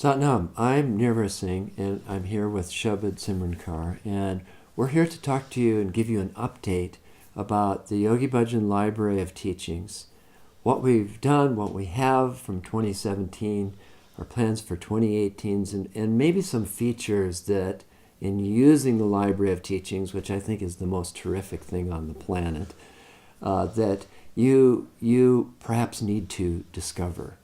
Satnam, I'm Nirvar Singh, and I'm here with Shabad Simrankar, and we're here to talk to you and give you an update about the Yogi Bhajan Library of Teachings, what we've done, what we have from 2017, our plans for 2018, and maybe some features that, in using the Library of Teachings, which I think is the most terrific thing on the planet, that you perhaps need to discover.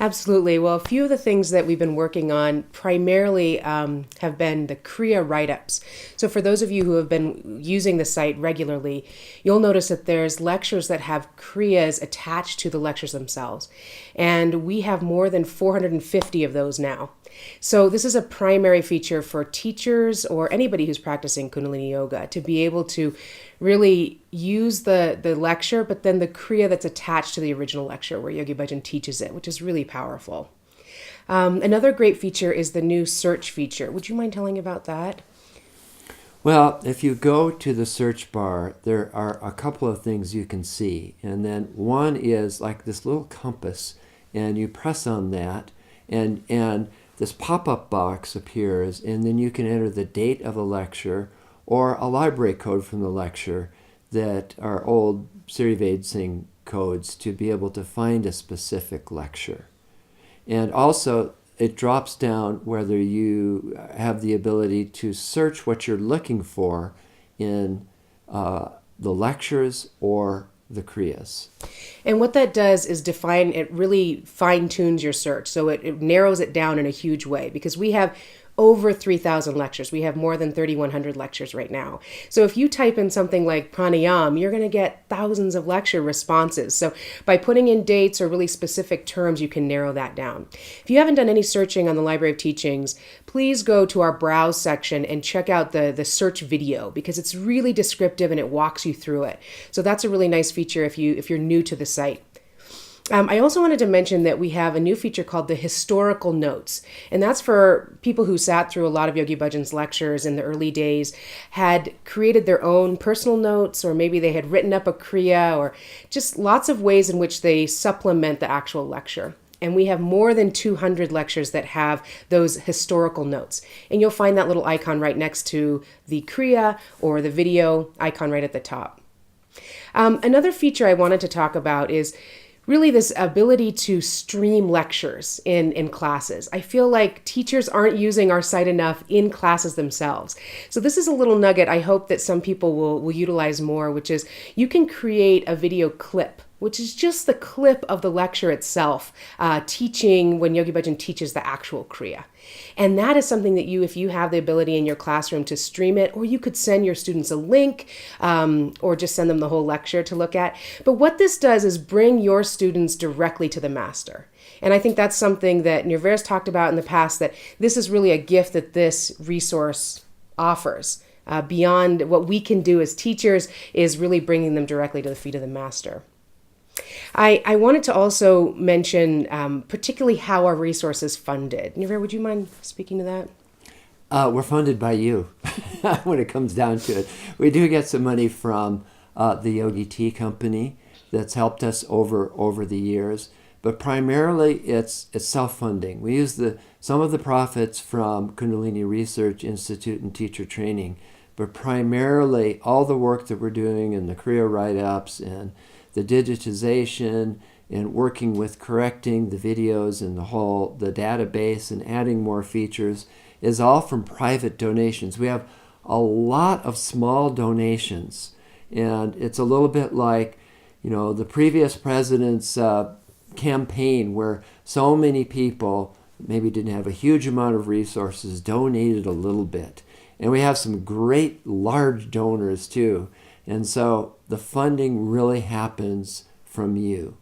Absolutely. Well, a few of the things that we've been working on primarily have been the Kriya write-ups. So for those of you who have been using the site regularly, you'll notice that there's lectures that have Kriyas attached to the lectures themselves. And we have more than 450 of those now. So this is a primary feature for teachers or anybody who's practicing Kundalini Yoga to be able to really use the lecture, but then the Kriya that's attached to the original lecture where Yogi Bhajan teaches it, which is really powerful. Another great feature is the new search feature. Would you mind telling about that? Well, if you go to the search bar, there are a couple of things you can see. And then one is like this little compass, and you press on that, and this pop-up box appears, and then you can enter the date of the lecture or a library code from the lecture that are old Sri Ved Singh codes to be able to find a specific lecture. And also, it drops down whether you have the ability to search what you're looking for in the lectures or the Kriyas. And what that does is define, it really fine tunes your search. So it narrows it down in a huge way because we have over 3,000 lectures. We have more than 3,100 lectures right now. So if you type in something like pranayam, you're going to get thousands of lecture responses. So by putting in dates or really specific terms, you can narrow that down. If you haven't done any searching on the Library of Teachings, please go to our browse section and check out the search video because it's really descriptive and it walks you through it. So that's a really nice feature if you're new to the site. I also wanted to mention that we have a new feature called the historical notes. And that's for people who sat through a lot of Yogi Bhajan's lectures in the early days, had created their own personal notes, or maybe they had written up a Kriya, or just lots of ways in which they supplement the actual lecture. And we have more than 200 lectures that have those historical notes. And you'll find that little icon right next to the Kriya or the video icon right at the top. Another feature I wanted to talk about is really this ability to stream lectures in classes. I feel like teachers aren't using our site enough in classes themselves. So this is a little nugget I hope that some people will utilize more, which is you can create a video clip, which is just the clip of the lecture itself, teaching when Yogi Bhajan teaches the actual Kriya. And that is something that if you have the ability in your classroom to stream it, or you could send your students a link, or just send them the whole lecture to look at. But what this does is bring your students directly to the master. And I think that's something that Nirvar has talked about in the past, that this is really a gift that this resource offers. Beyond what we can do as teachers is really bringing them directly to the feet of the master. I wanted to also mention particularly how our resource is funded. Nirvar, would you mind speaking to that? We're funded by you when it comes down to it. We do get some money from the Yogi Tea Company that's helped us over the years, but primarily it's self-funding. We use some of the profits from Kundalini Research Institute and teacher training, but primarily all the work that we're doing in the Kriya write-ups and the digitization and working with correcting the videos and the database and adding more features is all from private donations. We have a lot of small donations, and it's a little bit like, the previous president's campaign where so many people maybe didn't have a huge amount of resources, donated a little bit. And we have some great large donors too. And so the funding really happens from you.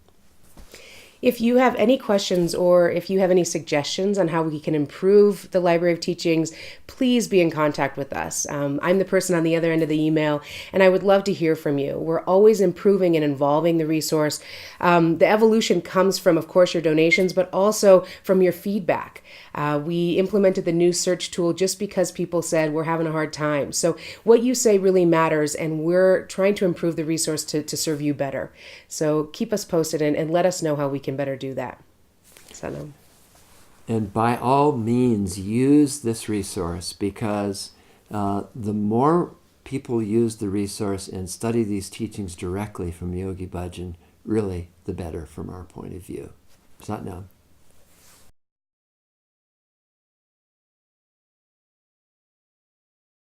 If you have any questions or if you have any suggestions on how we can improve the Library of Teachings, please be in contact with us. I'm the person on the other end of the email, and I would love to hear from you. We're always improving and evolving the resource. The evolution comes from, of course, your donations, but also from your feedback. We implemented the new search tool just because people said we're having a hard time. So what you say really matters, and we're trying to improve the resource to serve you better. So keep us posted and let us know how we can better do that. Sanam. And by all means, use this resource, because the more people use the resource and study these teachings directly from Yogi Bhajan, really the better from our point of view. Satnam.